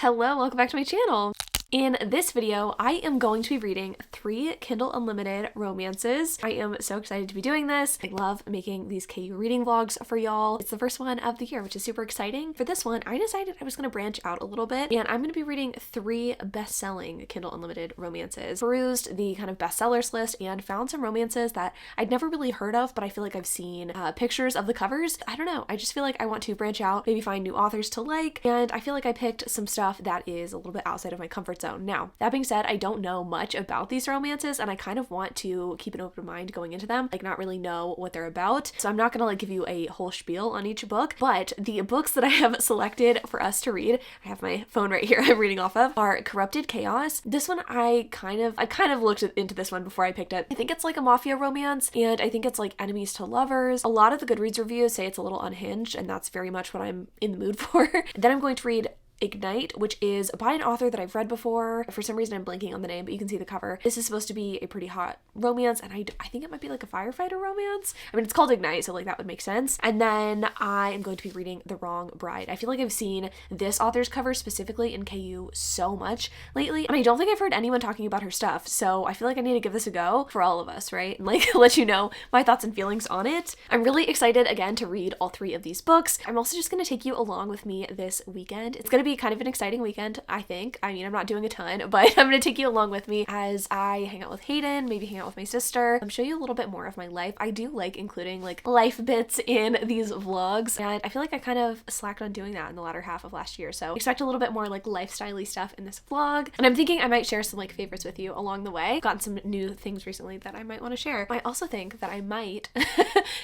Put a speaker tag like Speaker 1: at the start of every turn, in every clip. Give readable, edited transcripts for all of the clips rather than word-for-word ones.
Speaker 1: Hello, welcome back to my channel. In this video, I am going to be reading 3 Kindle Unlimited romances. I am so excited to be doing this. I love making these KU reading vlogs for y'all. It's the first one of the year, which is super exciting. For this one, I decided I was going to branch out a little bit, and I'm going to be reading 3 best-selling Kindle Unlimited romances. Perused the kind of bestsellers list and found some romances that I'd never really heard of, but I feel like I've seen pictures of the covers. I don't know. I just feel like I want to branch out, maybe find new authors to like, and I feel like I picked some stuff that is a little bit outside of my comfort zone. Now, that being said, I don't know much about these romances, and I kind of want to keep an open mind going into them, like not really know what they're about. So I'm not gonna give you a whole spiel on each book, but the books that I have selected for us to read, I have my phone right here I'm reading off of, are Corrupted Chaos. This one I kind of looked into this one before I picked it. I think it's like a mafia romance, and I think it's like enemies to lovers. A lot of the Goodreads reviews say it's a little unhinged, and that's very much what I'm in the mood for. Then I'm going to read Ignite, which is by an author that I've read before. For some reason I'm blanking on the name, but you can see the cover. This is supposed to be a pretty hot romance, and I think it might be like a firefighter romance. I mean, it's called Ignite, so like that would make sense. And then I am going to be reading The Wrong Bride. I feel like I've seen this author's cover specifically in KU so much lately, and I don't think I've heard anyone talking about her stuff, so I feel like I need to give this a go for all of us, right? And like let you know my thoughts and feelings on it. I'm really excited again to read all 3 of these books. I'm also just going to take you along with me this weekend. It's going to be kind of an exciting weekend, I think. I mean, I'm not doing a ton, but I'm going to take you along with me as I hang out with Hayden, maybe hang out with my sister, show you a little bit more of my life. I do like including like life bits in these vlogs, and I feel like I kind of slacked on doing that in the latter half of last year, so expect a little bit more like lifestyle-y stuff in this vlog. And I'm thinking I might share some like favorites with you along the way. Gotten some new things recently that I might want to share. I also think that I might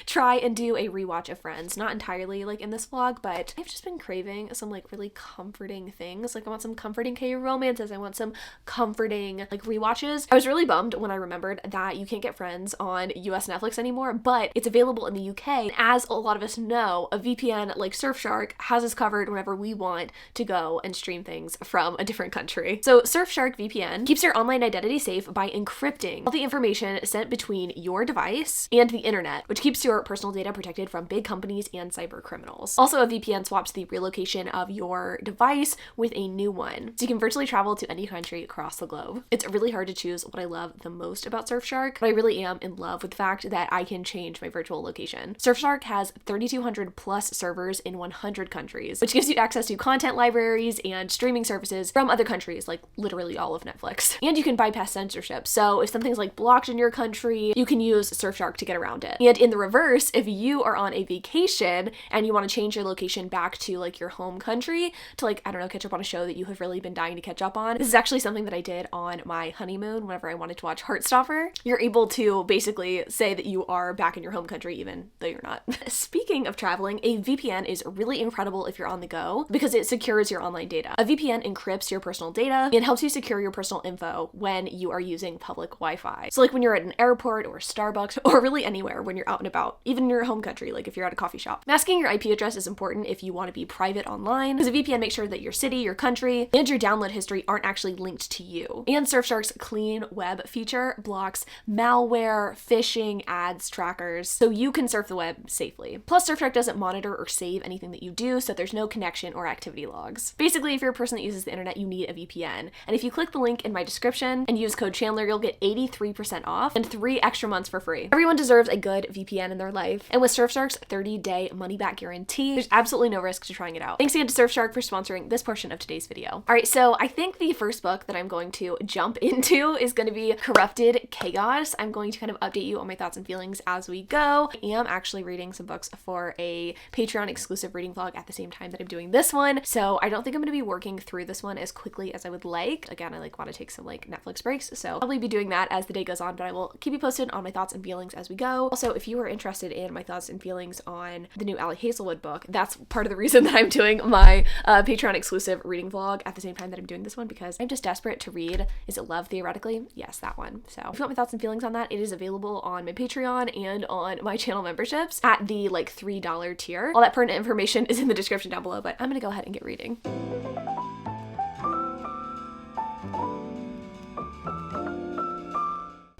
Speaker 1: try and do a rewatch of Friends, not entirely like in this vlog, but I've just been craving some like really comforting things. Like I want some comforting KU romances. I want some comforting like rewatches. I was really bummed when I remembered that you can't get Friends on US Netflix anymore, but it's available in the UK. And as a lot of us know, a VPN like Surfshark has us covered whenever we want to go and stream things from a different country. So Surfshark VPN keeps your online identity safe by encrypting all the information sent between your device and the internet, which keeps your personal data protected from big companies and cyber criminals. Also, a VPN swaps the relocation of your device with a new one, so you can virtually travel to any country across the globe. It's really hard to choose what I love the most about Surfshark, but I really am in love with the fact that I can change my virtual location. Surfshark has 3,200 plus servers in 100 countries, which gives you access to content libraries and streaming services from other countries, like literally all of Netflix. And you can bypass censorship, so if something's like blocked in your country, you can use Surfshark to get around it. And in the reverse, if you are on a vacation and you want to change your location back to like your home country to like, I don't know, catch up on a show that you have really been dying to catch up on. This is actually something that I did on my honeymoon whenever I wanted to watch Heartstopper. You're able to basically say that you are back in your home country even though you're not. Speaking of traveling, a VPN is really incredible if you're on the go because it secures your online data. A VPN encrypts your personal data and helps you secure your personal info when you are using public Wi-Fi. So like when you're at an airport or Starbucks or really anywhere when you're out and about, even in your home country, like if you're at a coffee shop. Masking your IP address is important if you want to be private online because a VPN makes sure that your city, your country, and your download history aren't actually linked to you. And Surfshark's clean web feature blocks malware, phishing, ads, trackers, so you can surf the web safely. Plus, Surfshark doesn't monitor or save anything that you do, so there's no connection or activity logs. Basically, if you're a person that uses the internet, you need a VPN. And if you click the link in my description and use code Chandler, you'll get 83% off and 3 extra months for free. Everyone deserves a good VPN in their life. And with Surfshark's 30-day money-back guarantee, there's absolutely no risk to trying it out. Thanks again to Surfshark for sponsoring this portion of today's video. All right, so I think the first book that I'm going to jump into is going to be Corrupted Chaos. I'm going to kind of update you on my thoughts and feelings as we go. I am actually reading some books for a Patreon exclusive reading vlog at the same time that I'm doing this one, so I don't think I'm going to be working through this one as quickly as I would like. Again, I like want to take some like Netflix breaks, so I'll probably be doing that as the day goes on, but I will keep you posted on my thoughts and feelings as we go. Also, if you are interested in my thoughts and feelings on the new Allie Hazelwood book, that's part of the reason that I'm doing my Patreon exclusive reading vlog at the same time that I'm doing this one, because I'm just desperate to read Is It Love Theoretically? Yes, that one. So if you want my thoughts and feelings on that, it is available on my Patreon and on my channel memberships at the like $3 tier. All that pertinent information is in the description down below, but I'm gonna go ahead and get reading.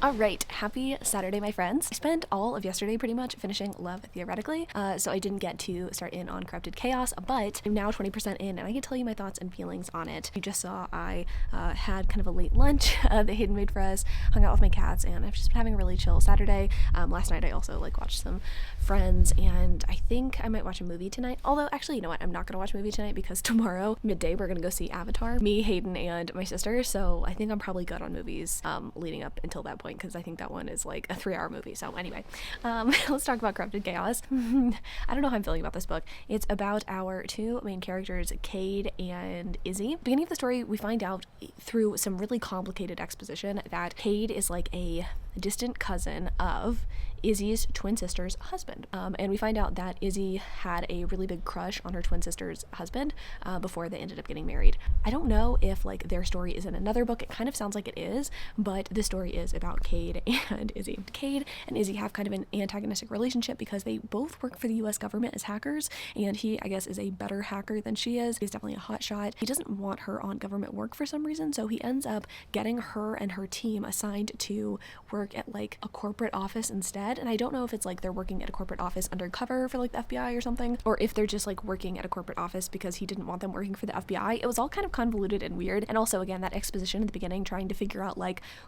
Speaker 1: All right, happy Saturday, my friends. I spent all of yesterday pretty much finishing Love Theoretically, so I didn't get to start in on Corrupted Chaos, but I'm now 20% in, and I can tell you my thoughts and feelings on it. You just saw I had kind of a late lunch that Hayden made for us, hung out with my cats, and I've just been having a really chill Saturday. Last night I also watched some Friends, and I think I might watch a movie tonight. Although, actually, you know what? I'm not gonna watch a movie tonight because tomorrow, midday, we're gonna go see Avatar. Me, Hayden, and my sister, so I think I'm probably good on movies leading up until that point, because I think that one is like a 3-hour movie. So anyway, let's talk about Corrupted Chaos. I don't know how I'm feeling about this book. It's about our two main characters, Cade and Izzy. Beginning of the story, we find out through some really complicated exposition that Cade is like a distant cousin of Izzy's twin sister's husband. And we find out that Izzy had a really big crush on her twin sister's husband before they ended up getting married. I don't know if their story is in another book. It kind of sounds like it is, but this story is about Cade and Izzy. Cade and Izzy have kind of an antagonistic relationship because they both work for the US government as hackers, and he, I guess, is a better hacker than she is. He's definitely a hotshot. He doesn't want her on government work for some reason, so he ends up getting her and her team assigned to work at a corporate office instead. And I don't know if it's they're working at a corporate office undercover for the FBI or something, or if they're just working at a corporate office because he didn't want them working for the FBI. It was all kind of convoluted and weird. And also, again, that exposition at the beginning, trying to figure out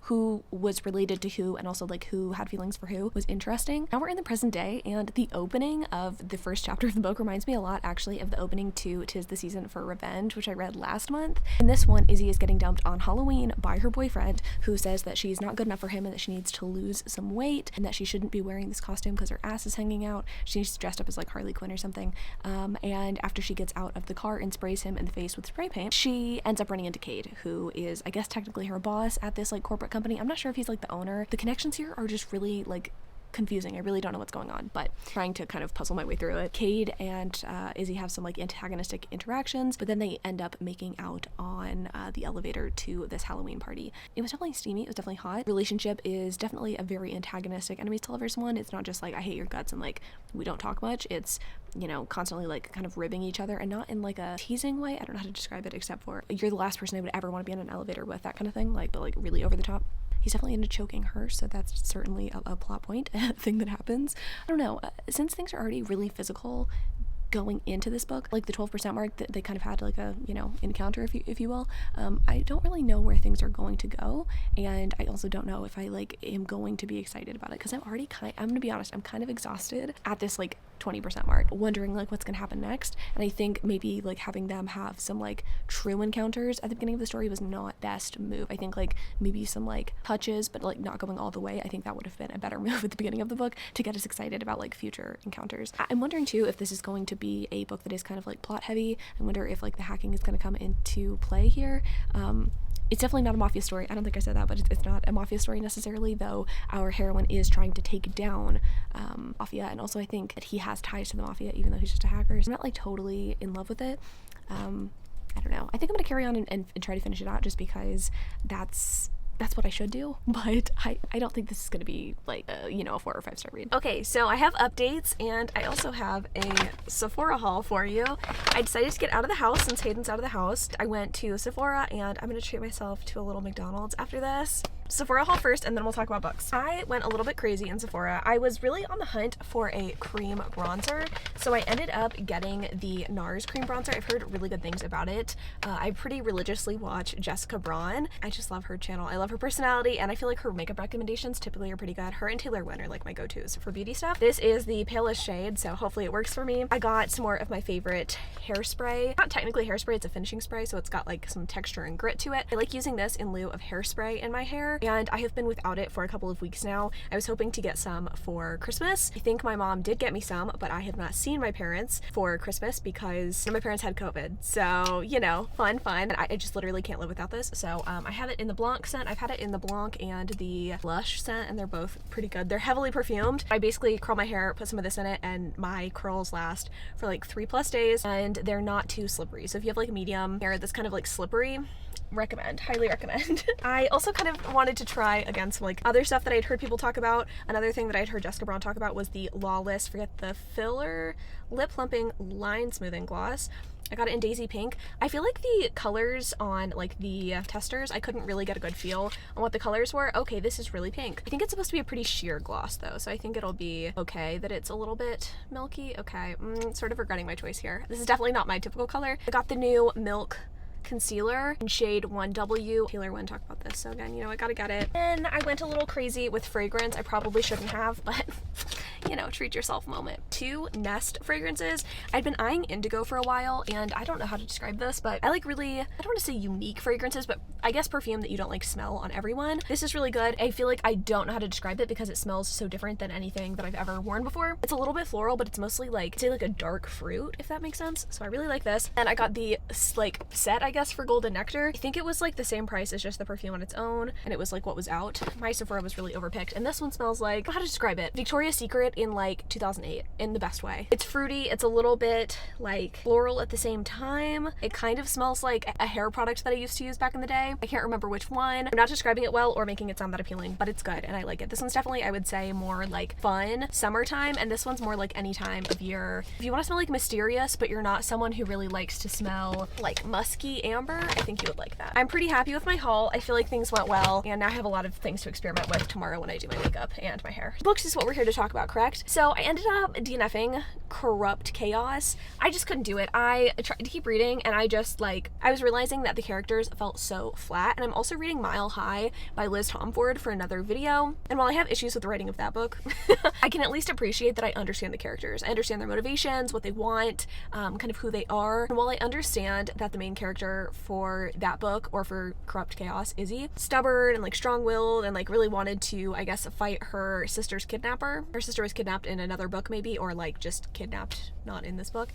Speaker 1: who was related to who and also who had feelings for who, was interesting. Now we're in the present day, and the opening of the first chapter of the book reminds me a lot actually of the opening to 'Tis the Season for Revenge, which I read last month. In this one, Izzy is getting dumped on Halloween by her boyfriend, who says that she's not good enough for him and that she needs to lose some weight and that she shouldn't be wearing this costume because her ass is hanging out. She's dressed up as Harley Quinn or something. And after she gets out of the car and sprays him in the face with spray paint, she ends up running into Cade, who is, I guess, technically her boss at this corporate company. I'm not sure if he's the owner. The connections here are just really confusing. I really don't know what's going on, but trying to kind of puzzle my way through it. Cade and Izzy have some antagonistic interactions, but then they end up making out on the elevator to this Halloween party. It was definitely steamy. It was definitely hot. Relationship is definitely a very antagonistic enemies to lovers one. It's not just I hate your guts and we don't talk much. It's, constantly kind of ribbing each other, and not in a teasing way. I don't know how to describe it except for you're the last person I would ever want to be in an elevator with, that kind of thing, but really over the top. He's definitely into choking her, so that's certainly a plot point thing that happens. I don't know, since things are already really physical going into this book, the 12% mark, that they kind of had a encounter, if you will. I don't really know where things are going to go, and I also don't know if I am going to be excited about it, because I'm gonna be honest, I'm kind of exhausted at this 20% mark, wondering what's gonna happen next. And I think maybe having them have some true encounters at the beginning of the story was not best move. I think maybe some touches, but not going all the way. I think that would have been a better move at the beginning of the book to get us excited about future encounters. I'm wondering too if this is going to be a book that is kind of plot heavy. I wonder if the hacking is going to come into play here. It's definitely not a mafia story. I don't think I said that, but it's not a mafia story necessarily, though our heroine is trying to take down mafia, and also I think that he has ties to the mafia, even though he's just a hacker. So I'm not totally in love with it. I don't know. I think I'm going to carry on and try to finish it out, just because that's what I should do, but I don't think this is going to be a 4 or 5 star read. Okay, so I have updates, and I also have a Sephora haul for you. I decided to get out of the house since Hayden's out of the house. I went to Sephora, and I'm going to treat myself to a little McDonald's after this. Sephora haul first, and then we'll talk about books. I went a little bit crazy in Sephora. I was really on the hunt for a cream bronzer, so I ended up getting the NARS cream bronzer. I've heard really good things about it. I pretty religiously watch Jessica Braun. I just love her channel. I love her personality, and I feel like her makeup recommendations typically are pretty good. Her and Taylor Wynn are my go-tos for beauty stuff. This is the palest shade, so hopefully it works for me. I got some more of my favorite hairspray. Not technically hairspray, it's a finishing spray, so it's got some texture and grit to it. I like using this in lieu of hairspray in my hair, and I have been without it for a couple of weeks now. I was hoping to get some for Christmas. I think my mom did get me some, but I have not seen my parents for Christmas because my parents had COVID. So, fun. And I just literally can't live without this. So I have it in the Blanc scent. I've had it in the Blanc and the Lush scent, and they're both pretty good. They're heavily perfumed. I basically curl my hair, put some of this in it, and my curls last for 3+ days, and they're not too slippery. So if you have medium hair that's kind of slippery, highly recommend. I also kind of wanted to try again some other stuff that I'd heard people talk about. Another thing that I'd heard Jessica Braun talk about was the Lawless, forget the filler, lip plumping line smoothing gloss. I got it in Daisy Pink. I feel like the colors on like the testers, I couldn't really get a good feel on what the colors were. Okay, this is really pink. I think it's supposed to be a pretty sheer gloss though, so I think it'll be okay that it's a little bit milky. Okay, sort of regretting my choice here. This is definitely not my typical color. I got the new Milk concealer in shade 1W. Taylor wouldn't talk about this, so again, you know, I gotta get it. And I went a little crazy with fragrance. I probably shouldn't have, but you know, treat yourself moment. 2 Nest fragrances. I'd been eyeing indigo for a while, and I don't know how to describe this, but I like really, I don't want to say unique fragrances, but I guess perfume that you don't like smell on everyone. This is really good. I feel like I don't know how to describe it because it smells so different than anything that I've ever worn before. It's a little bit floral, but it's mostly like, say like a dark fruit, if that makes sense. So I really like this. And I got the like set, I guess, for Golden Nectar. I think it was like the same price as just the perfume on its own, and it was like what was out. My Sephora was really overpicked, and this one smells like, I don't know how to describe it, Victoria's Secret in like 2008 in the best way. It's fruity, it's a little bit like floral at the same time. It kind of smells like a hair product that I used to use back in the day. I can't remember which one. I'm not describing it well or making it sound that appealing, but it's good and I like it. This one's definitely, I would say, more like fun summertime, and this one's more like any time of year. If you want to smell like mysterious, but you're not someone who really likes to smell like musky amber, I think you would like that. I'm pretty happy with my haul. I feel like things went well, and now I have a lot of things to experiment with tomorrow when I do my makeup and my hair. Books is what we're here to talk about, correct? So I ended up DNFing Corrupt Chaos. I just couldn't do it. I tried to keep reading, and I just like, I was realizing that the characters felt so flat. And I'm also reading Mile High by Liz Tomford for another video, and while I have issues with the writing of that book, I can at least appreciate that I understand the characters. I understand their motivations, what they want, kind of who they are. And while I understand that the main character for that book, or for Corrupt Chaos, Izzy, stubborn and like strong-willed and like really wanted to, I guess, fight her sister's kidnapper. Her sister was kidnapped in another book maybe, or like just kidnapped, not in this book.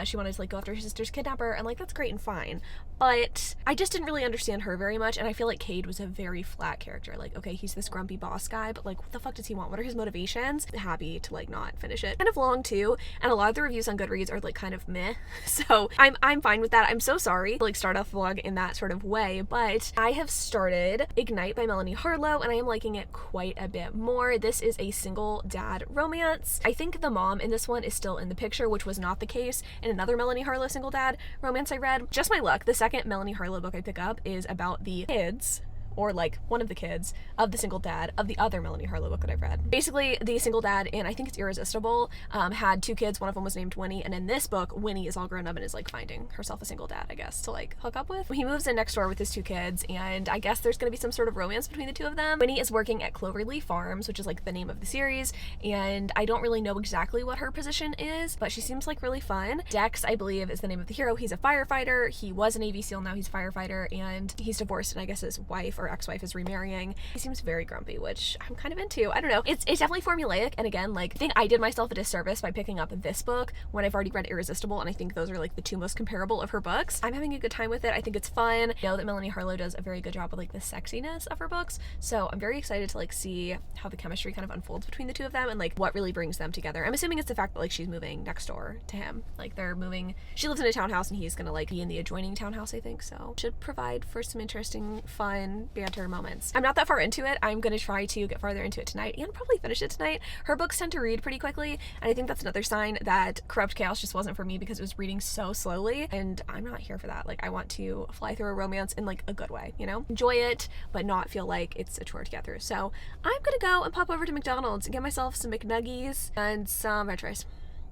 Speaker 1: She wanted to like go after her sister's kidnapper, and like that's great and fine, but I just didn't really understand her very much. And I feel like Cade was a very flat character. Like, okay, he's this grumpy boss guy, but like what the fuck does he want? What are his motivations? Happy to like not finish it. Kind of long too, and a lot of the reviews on Goodreads are like kind of meh, so I'm fine with that. I'm so sorry to like start off the vlog in that sort of way, but I have started Ignite by Melanie Harlow, and I am liking it quite a bit more. This is a single dad romance. I think the mom in this one is still in the picture, which was not the case in another Melanie Harlow single dad romance I read. Just my luck, the second Melanie Harlow book I pick up is about the kids, or like one of the kids of the single dad of the other Melanie Harlow book that I've read. Basically, the single dad in, I think it's Irresistible, had 2 kids. One of them was named Winnie, and in this book, Winnie is all grown up and is like finding herself a single dad, I guess, to like hook up with. He moves in next door with his 2 kids, and I guess there's gonna be some sort of romance between the 2 of them. Winnie is working at Cloverleaf Farms, which is like the name of the series, and I don't really know exactly what her position is, but she seems like really fun. Dex, I believe, is the name of the hero. He's a firefighter. He was a Navy SEAL, now he's a firefighter, and he's divorced, and I guess his wife or ex-wife is remarrying. He seems very grumpy, which I'm kind of into. I don't know. It's definitely formulaic, and again, like, I think I did myself a disservice by picking up this book when I've already read Irresistible, and I think those are like the 2 most comparable of her books. I'm having a good time with it. I think it's fun. I know that Melanie Harlow does a very good job with like the sexiness of her books, so I'm very excited to like see how the chemistry kind of unfolds between the 2 of them and like what really brings them together. I'm assuming it's the fact that like she's moving next door to him. Like they're moving, she lives in a townhouse and he's gonna like be in the adjoining townhouse, I think, so should provide for some interesting, fun banter moments. I'm not that far into it. I'm gonna try to get farther into it tonight and probably finish it tonight. Her books tend to read pretty quickly, and I think that's another sign that Corrupt Chaos just wasn't for me because it was reading so slowly, and I'm not here for that. Like, I want to fly through a romance in like a good way, you know? Enjoy it, but not feel like it's a chore to get through. So I'm gonna go and pop over to McDonald's and get myself some McNuggies and some french fries.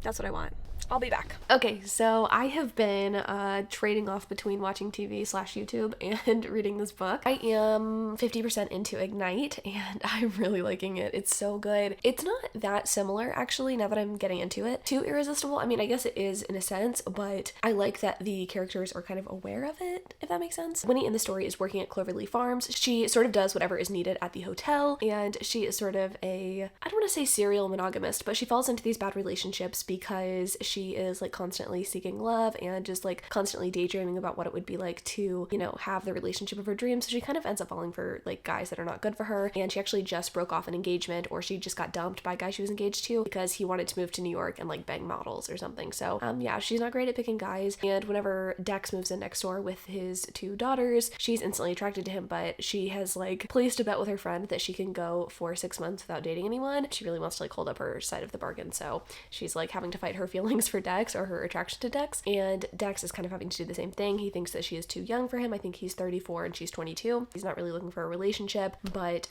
Speaker 1: That's what I want. I'll be back. Okay, so I have been trading off between watching TV/YouTube and reading this book. I am 50% into Ignite, and I'm really liking it. It's so good. It's not that similar, actually, now that I'm getting into it, to Irresistible. I mean, I guess it is in a sense, but I like that the characters are kind of aware of it, if that makes sense. Winnie in the story is working at Cloverleaf Farms. She sort of does whatever is needed at the hotel, and she is sort of a, I don't want to say serial monogamist, but she falls into these bad relationships because she is like constantly seeking love and just like constantly daydreaming about what it would be like to, you know, have the relationship of her dreams. So she kind of ends up falling for like guys that are not good for her, and she actually just broke off an engagement, or she just got dumped by a guy she was engaged to because he wanted to move to New York and like bang models or something. So yeah, she's not great at picking guys, and whenever Dex moves in next door with his 2 daughters, she's instantly attracted to him, but she has like placed a bet with her friend that she can go for 6 months without dating anyone. She really wants to like hold up her side of the bargain, so she's like having to fight her feelings feelings for Dex or her attraction to Dex, and Dex is kind of having to do the same thing. He thinks that she is too young for him. I think he's 34 and she's 22. He's not really looking for a relationship, but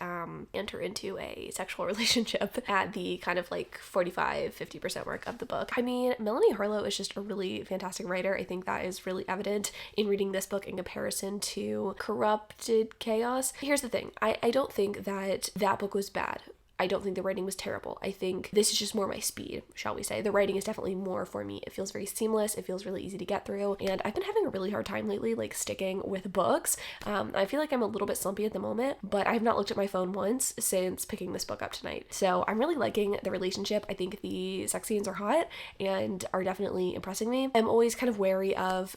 Speaker 1: enter into a sexual relationship at the kind of like 45-50% mark of the book. I mean, Melanie Harlow is just a really fantastic writer. I think that is really evident in reading this book in comparison to Corrupted Chaos. Here's the thing. I don't think that book was bad. I don't think the writing was terrible. I think this is just more my speed, shall we say. The writing is definitely more for me. It feels very seamless. It feels really easy to get through. And I've been having a really hard time lately, like sticking with books. I feel like I'm a little bit slumpy at the moment, but I have not looked at my phone once since picking this book up tonight. So I'm really liking the relationship. I think the sex scenes are hot and are definitely impressing me. I'm always kind of wary of,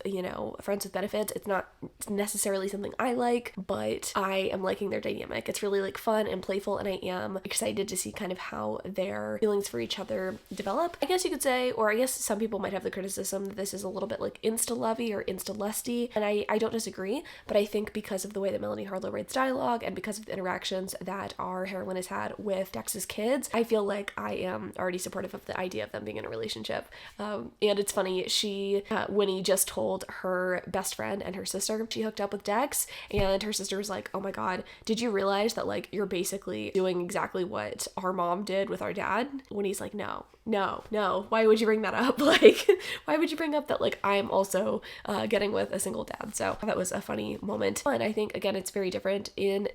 Speaker 1: friends with benefits. It's not necessarily something I like, but I am liking their dynamic. It's really like fun and playful, and I am excited to see kind of how their feelings for each other develop. I guess you could say, or I guess some people might have the criticism that this is a little bit like insta-lovey or insta-lusty, and I don't disagree, but I think because of the way that Melanie Harlow writes dialogue and because of the interactions that our heroine has had with Dex's kids, I feel like I am already supportive of the idea of them being in a relationship. And it's funny, Winnie just told her best friend and her sister she hooked up with Dex, and her sister was like, oh my god, did you realize that like you're basically doing exactly what our mom did with our dad? When he's like, no, why would you bring that up? Like, why would you bring up that like I'm also getting with a single dad? So that was a funny moment. And I think again it's very different. In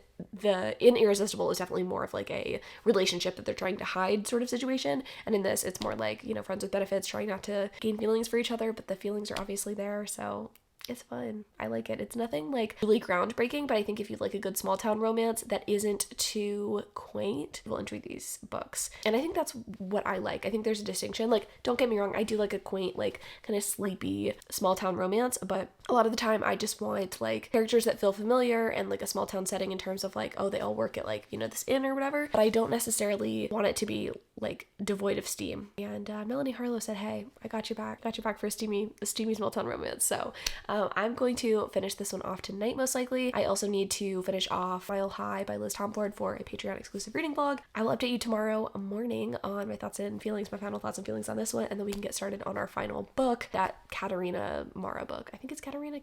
Speaker 1: Irresistible is definitely more of like a relationship that they're trying to hide sort of situation, and in this it's more like friends with benefits trying not to gain feelings for each other, but the feelings are obviously there. So it's fun. I like it. It's nothing like really groundbreaking, but I think if you like a good small town romance that isn't too quaint, you'll enjoy these books. And I think that's what I like. I think there's a distinction. Like, don't get me wrong, I do like a quaint, like kind of sleepy small town romance, but a lot of the time I just want like characters that feel familiar and like a small town setting in terms of like, oh, they all work at like, this inn or whatever, but I don't necessarily want it to be like devoid of steam. And Melanie Harlow said, hey, I got your back for a steamy small town romance. So I'm going to finish this one off tonight, most likely. I also need to finish off Mile High by Liz Tomford for a Patreon exclusive reading vlog. I will update you tomorrow morning on my final thoughts and feelings on this one, and then we can get started on our final book, that Katerina Mara book. I think it's Katharina,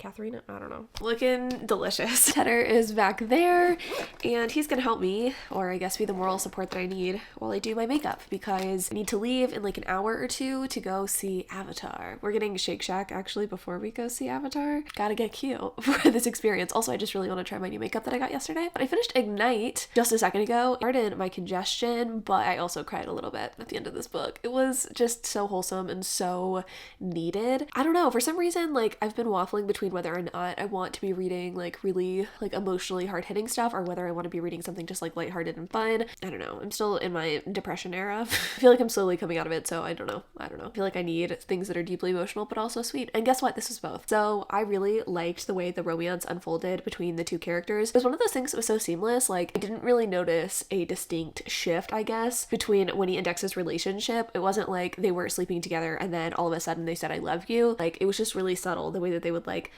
Speaker 1: I don't know. Looking delicious. Tedder is back there, and he's gonna help me, or I guess be the moral support that I need while I do my makeup, because I need to leave in like an hour or two to go see Avatar. We're getting Shake Shack actually before we go see Avatar. Gotta get cute for this experience. Also, I just really want to try my new makeup that I got yesterday. But I finished Ignite just a second ago. Pardon my congestion, but I also cried a little bit at the end of this book. It was just so wholesome and so needed. I don't know, for some reason, like I've been waffling between whether or not I want to be reading like really like emotionally hard-hitting stuff or whether I want to be reading something just like lighthearted and fun. I don't know. I'm still in my depression era. I feel like I'm slowly coming out of it, so I don't know. I feel like I need things that are deeply emotional but also sweet. And guess what? This was both. So I really liked the way the romance unfolded between the two characters. It was one of those things that was so seamless. Like, I didn't really notice a distinct shift, I guess, between Winnie and Dex's relationship. It wasn't like they were sleeping together and then all of a sudden they said, I love you. Like, it was just really subtle, the way that they would like,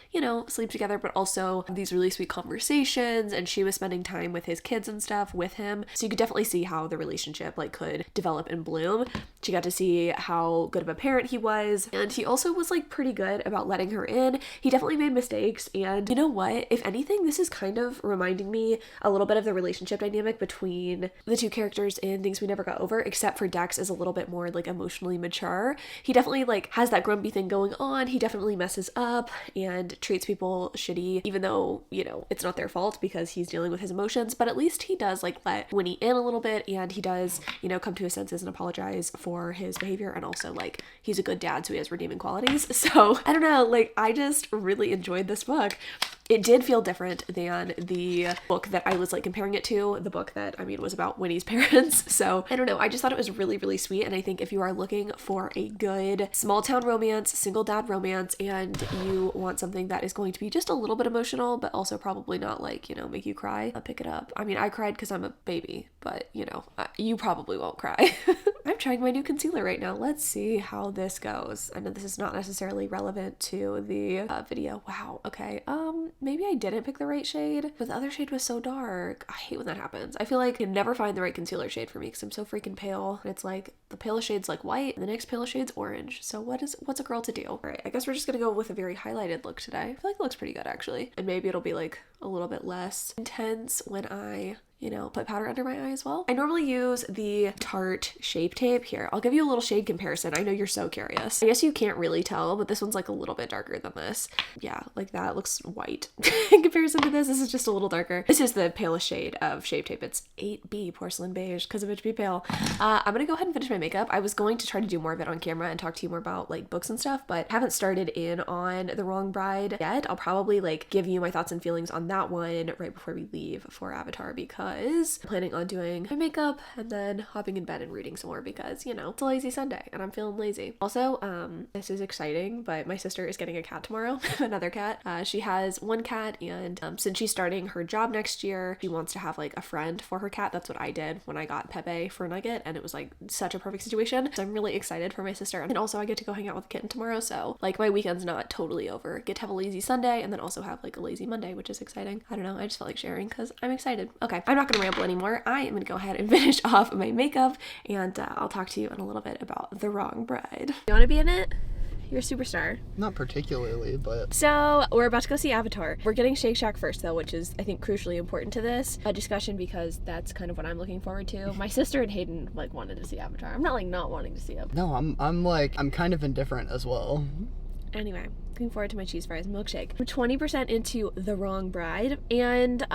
Speaker 1: sleep together, but also have these really sweet conversations, and she was spending time with his kids and stuff with him. So you could definitely see how the relationship like could develop and bloom. She got to see how good of a parent he was, and he also was like pretty good about letting her in. He definitely made mistakes, and you know what? If anything, this is kind of reminding me a little bit of the relationship dynamic between the two characters in Things We Never Got Over, except for Dex is a little bit more like emotionally mature. He definitely like has that grumpy thing going on. He definitely messes up and treats people shitty, even though, it's not their fault because he's dealing with his emotions, but at least he does like let Winnie in a little bit, and he does, come to his senses and apologize for his behavior, and also like he's a good dad, so he has redeeming qualities. So I don't know, like I just really enjoyed this book. It did feel different than the book that I was like comparing it to, the book that was about Winnie's parents. So I don't know, I just thought it was really, really sweet. And I think if you are looking for a good small town romance, single dad romance, and you want something that is going to be just a little bit emotional, but also probably not like, make you cry, pick it up. I cried because I'm a baby, but you probably won't cry. I'm trying my new concealer right now. Let's see how this goes. I know this is not necessarily relevant to the video. Wow. Okay. maybe I didn't pick the right shade, but the other shade was so dark. I hate when that happens. I feel like I can never find the right concealer shade for me because I'm so freaking pale. And it's like the palest shade's like white and the next palest shade's orange. So what's a girl to do? All right, I guess we're just gonna go with a very highlighted look today. I feel like it looks pretty good actually. And maybe it'll be like a little bit less intense when I put powder under my eye as well. I normally use the Tarte Shape Tape. Here, I'll give you a little shade comparison. I know you're so curious. I guess you can't really tell, but this one's like a little bit darker than this. Yeah, like that looks white in comparison to this. This is just a little darker. This is the palest shade of Shape Tape. It's 8B Porcelain Beige because of it to be pale. I'm gonna go ahead and finish my makeup. I was going to try to do more of it on camera and talk to you more about like books and stuff, but haven't started in on The Wrong Bride yet. I'll probably like give you my thoughts and feelings on that one right before we leave for Avatar because I'm planning on doing my makeup and then hopping in bed and reading some more because, it's a lazy Sunday and I'm feeling lazy. Also, this is exciting, but my sister is getting a cat tomorrow, another cat. She has one cat and since she's starting her job next year, she wants to have like a friend for her cat. That's what I did when I got Pepe for Nugget and it was like such a perfect situation. So I'm really excited for my sister. And also I get to go hang out with the kitten tomorrow. So like my weekend's not totally over. Get to have a lazy Sunday and then also have like a lazy Monday, which is exciting. I don't know. I just felt like sharing because I'm excited. Okay, I'm not gonna ramble anymore. I am gonna go ahead and finish off my makeup and I'll talk to you in a little bit about The Wrong Bride. You want to be in it? You're a superstar.
Speaker 2: Not particularly, but...
Speaker 1: So, we're about to go see Avatar. We're getting Shake Shack first, though, which is, I think, crucially important to this discussion because that's kind of what I'm looking forward to. My sister and Hayden, like, wanted to see Avatar. I'm not, like, not wanting to see it.
Speaker 2: No, I'm kind of indifferent as well.
Speaker 1: Anyway, looking forward to my cheese fries and milkshake. I'm 20% into The Wrong Bride, and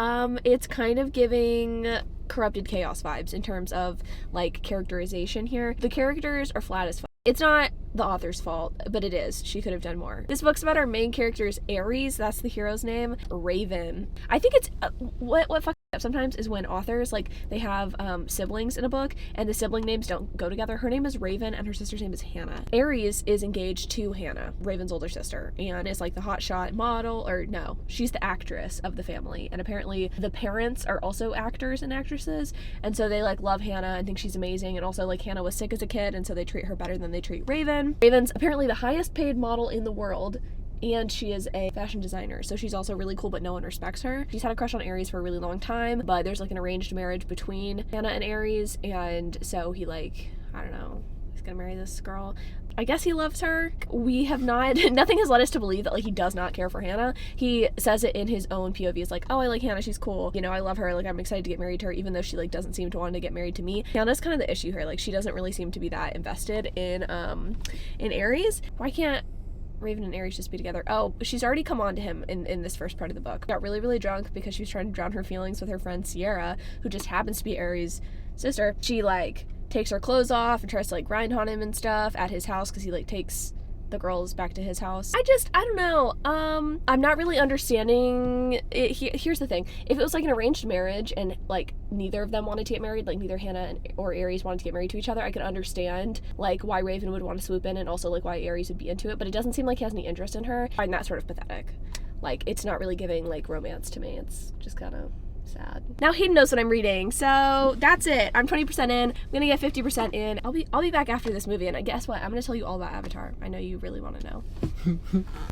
Speaker 1: it's kind of giving Corrupted Chaos vibes in terms of, like, characterization here. The characters are flat as fuck. It's not the author's fault, but it is. She could have done more. This book's about our main characters, Aries, that's the hero's name, Raven. I think it's, what fucks up sometimes is when authors, like, they have siblings in a book, and the sibling names don't go together. Her name is Raven, and her sister's name is Hannah. Aries is engaged to Hannah, Raven's older sister, and is, like, the hotshot model, or no, she's the actress of the family, and apparently the parents are also actors and actresses, and so they, like, love Hannah and think she's amazing, and also, like, Hannah was sick as a kid, and so they treat her better than they treat Raven. Raven's apparently the highest paid model in the world, and she is a fashion designer, so she's also really cool, but no one respects her. She's had a crush on Aries for a really long time, but there's like an arranged marriage between Hannah and Aries, and so he, like, I don't know, he's gonna marry this girl. I guess he loves her. We have not, nothing has led us to believe that, like, he does not care for Hannah. He says it in his own POV. He's like, oh, I like Hannah, she's cool. I love her. Like, I'm excited to get married to her, even though she, like, doesn't seem to want to get married to me. Hannah's kind of the issue here. Like, she doesn't really seem to be that invested in Aries. Why can't Raven and Aries just be together? Oh, she's already come on to him in this first part of the book. Got really, really drunk because she was trying to drown her feelings with her friend Sierra, who just happens to be Aries' sister. She, like, takes her clothes off and tries to, like, grind on him and stuff at his house because he, like, takes the girls back to his house. I don't know. I'm not really understanding it. Here's the thing. If it was, like, an arranged marriage and, like, neither of them wanted to get married, like, neither Hannah or Aries wanted to get married to each other, I could understand, like, why Raven would want to swoop in and also, like, why Aries would be into it, but it doesn't seem like he has any interest in her. I find that sort of pathetic. Like, it's not really giving, like, romance to me. It's just kind of sad. Now Hayden knows what I'm reading, so that's it. I'm 20% in. I'm gonna get 50% in. I'll be back after this movie, and guess what? I'm gonna tell you all about Avatar. I know you really want to know.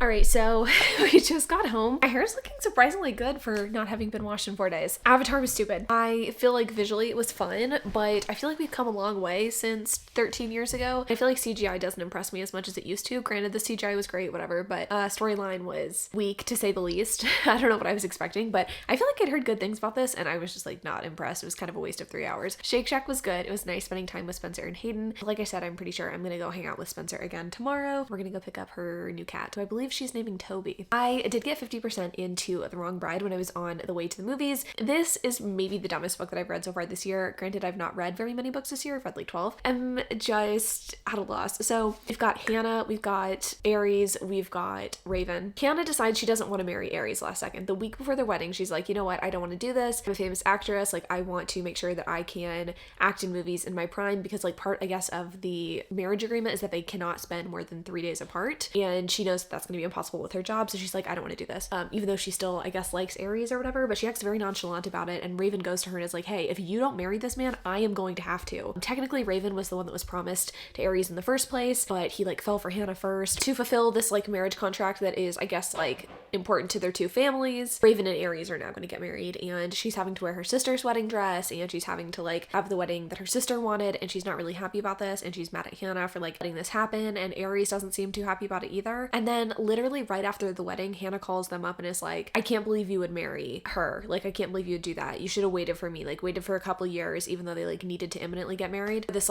Speaker 1: Alright, so we just got home. My hair's looking surprisingly good for not having been washed in 4 days. Avatar was stupid. I feel like visually it was fun, but I feel like we've come a long way since 13 years ago. I feel like CGI doesn't impress me as much as it used to. Granted, the CGI was great, whatever, but storyline was weak, to say the least. I don't know what I was expecting, but I feel like I'd heard good things about this, and I was just, like, not impressed. It was kind of a waste of 3 hours. Shake Shack was good. It was nice spending time with Spencer and Hayden. Like I said, I'm pretty sure I'm gonna go hang out with Spencer again tomorrow. We're gonna go pick up her new cat, who I believe she's naming Toby. I did get 50% into The Wrong Bride when I was on the way to the movies. This is maybe the dumbest book that I've read so far this year. Granted, I've not read very many books this year. I've read like 12. I'm just at a loss. So we've got Hannah, we've got Aries, we've got Raven. Hannah decides she doesn't want to marry Aries last second. The week before their wedding, she's like, you know what? I don't want to do do this. I'm a famous actress. Like, I want to make sure that I can act in movies in my prime, because like part, I guess, of the marriage agreement is that they cannot spend more than 3 days apart. And she knows that that's going to be impossible with her job. So she's like, I don't want to do this. Even though she still, I guess, likes Aries or whatever, but she acts very nonchalant about it. And Raven goes to her and is like, hey, if you don't marry this man, I am going to have to. Technically, Raven was the one that was promised to Aries in the first place, but he like fell for Hannah first to fulfill this like marriage contract that is, I guess, like important to their two families. Raven and Aries are now going to get married, and she's having to wear her sister's wedding dress, and she's having to like have the wedding that her sister wanted, and she's not really happy about this, and she's mad at Hannah for like letting this happen, and Aries doesn't seem too happy about it either. And then literally right after the wedding, Hannah calls them up and is like, I can't believe you would marry her. Like, I can't believe you would do that. You should have waited for me, like waited for a couple years, even though they like needed to imminently get married. This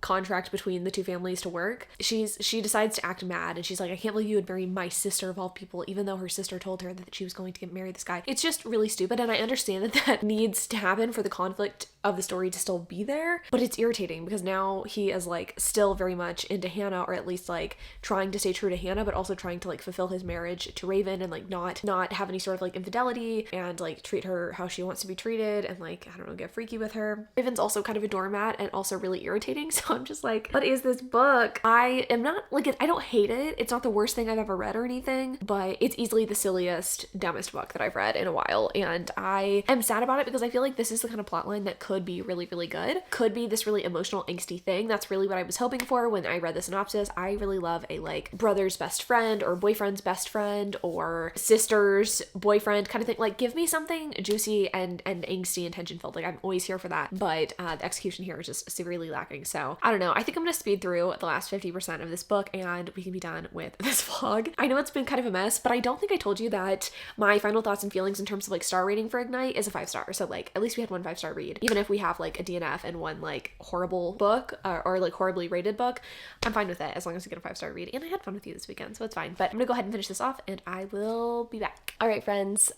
Speaker 1: contract between the two families to work. She decides to act mad, and she's like, I can't believe you would marry my sister of all people, even though her sister told her that she was going to get married this guy. It's just really stupid, and I understand that that needs to happen for the conflict of the story to still be there, but it's irritating because now he is like still very much into Hannah, or at least like trying to stay true to Hannah, but also trying to like fulfill his marriage to Raven, and like not have any sort of like infidelity, and like treat her how she wants to be treated, and like, I don't know, get freaky with her. Raven's also kind of a doormat and also really irritating, so I'm just like, what is this book? I am not like, I don't hate it. It's not the worst thing I've ever read or anything, but it's easily the silliest, dumbest book that I've read in a while, and I am sad about it because I feel like this is the kind of plotline that could be really, really good. Could be this really emotional, angsty thing. That's really what I was hoping for when I read the synopsis. I really love a like brother's best friend or boyfriend's best friend or sister's boyfriend kind of thing. Like, give me something juicy and angsty and tension filled. Like, I'm always here for that, but the execution here is just severely lacking. So I don't know. I think I'm gonna speed through the last 50% of this book and we can be done with this vlog. I know it's been kind of a mess, but I don't think I told you that my final thoughts and feelings in terms of like star rating for Ignite is a 5-star. So like, at least we had one 5-star read. Even if we have like a DNF and one like horrible book or like horribly rated book, I'm fine with it as long as we get a 5-star read. And I had fun with you this weekend, so it's fine. But I'm gonna go ahead and finish this off and I will be back. All right, friends,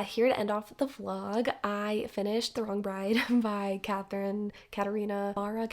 Speaker 1: here to end off the vlog, I finished The Wrong Bride by Katerina Mara.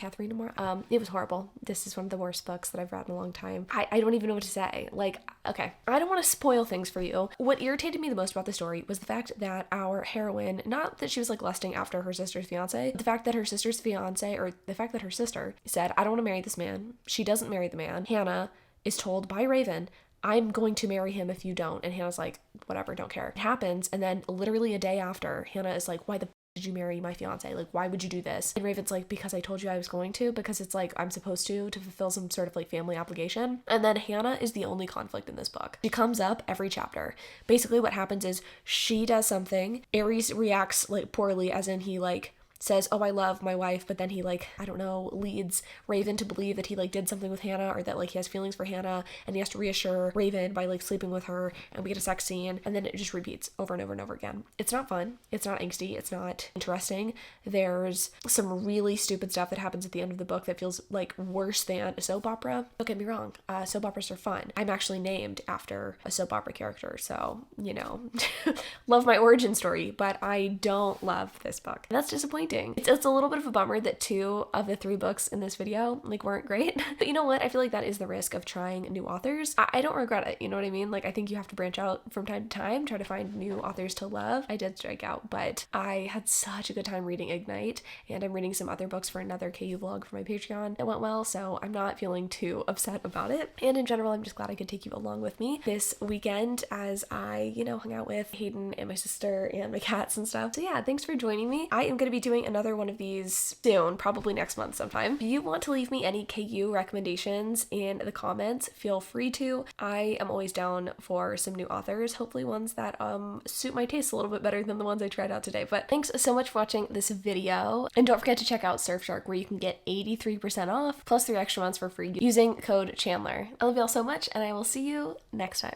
Speaker 1: It was horrible. This is one of the worst books that I've read in a long time. I don't even know what to say. Like, okay, I don't want to spoil things for you. What irritated me the most about the story was the fact that our heroine, not that she was like lusting after her sister's fiance, the fact that her sister's fiance, or the fact that her sister said, I don't want to marry this man. She doesn't marry the man. Hannah is told by Raven, I'm going to marry him if you don't. And Hannah's like, whatever, don't care. It happens. And then literally a day after, Hannah is like, why the did you marry my fiance? Like, why would you do this? And Raven's like, because I told you I was going to, because it's like, I'm supposed to fulfill some sort of like family obligation. And then Hannah is the only conflict in this book. She comes up every chapter. Basically what happens is she does something, Aries reacts like poorly, as in he like says, oh, I love my wife, but then he like, I don't know, leads Raven to believe that he like did something with Hannah, or that like he has feelings for Hannah, and he has to reassure Raven by like sleeping with her, and we get a sex scene, and then it just repeats over and over and over again. It's not fun. It's not angsty. It's not interesting. There's some really stupid stuff that happens at the end of the book that feels like worse than a soap opera. Don't get me wrong. Soap operas are fun. I'm actually named after a soap opera character, so, you know, love my origin story, but I don't love this book. And that's disappointing. It's a little bit of a bummer that 2 of the 3 books in this video like weren't great. But you know what? I feel like that is the risk of trying new authors. I don't regret it. You know what I mean? Like, I think you have to branch out from time to time, try to find new authors to love. I did strike out, but I had such a good time reading Ignite, and I'm reading some other books for another KU vlog for my Patreon. It went well, so I'm not feeling too upset about it. And in general, I'm just glad I could take you along with me this weekend as I, you know, hung out with Hayden and my sister and my cats and stuff. So yeah, thanks for joining me. I am going to be doing another one of these soon, probably next month sometime. If you want to leave me any KU recommendations in the comments, feel free to. I am always down for some new authors, hopefully ones that suit my taste a little bit better than the ones I tried out today. But thanks so much for watching this video, and don't forget to check out Surfshark, where you can get 83% off plus 3 extra months for free using code Chandler. I love y'all so much, and I will see you next time.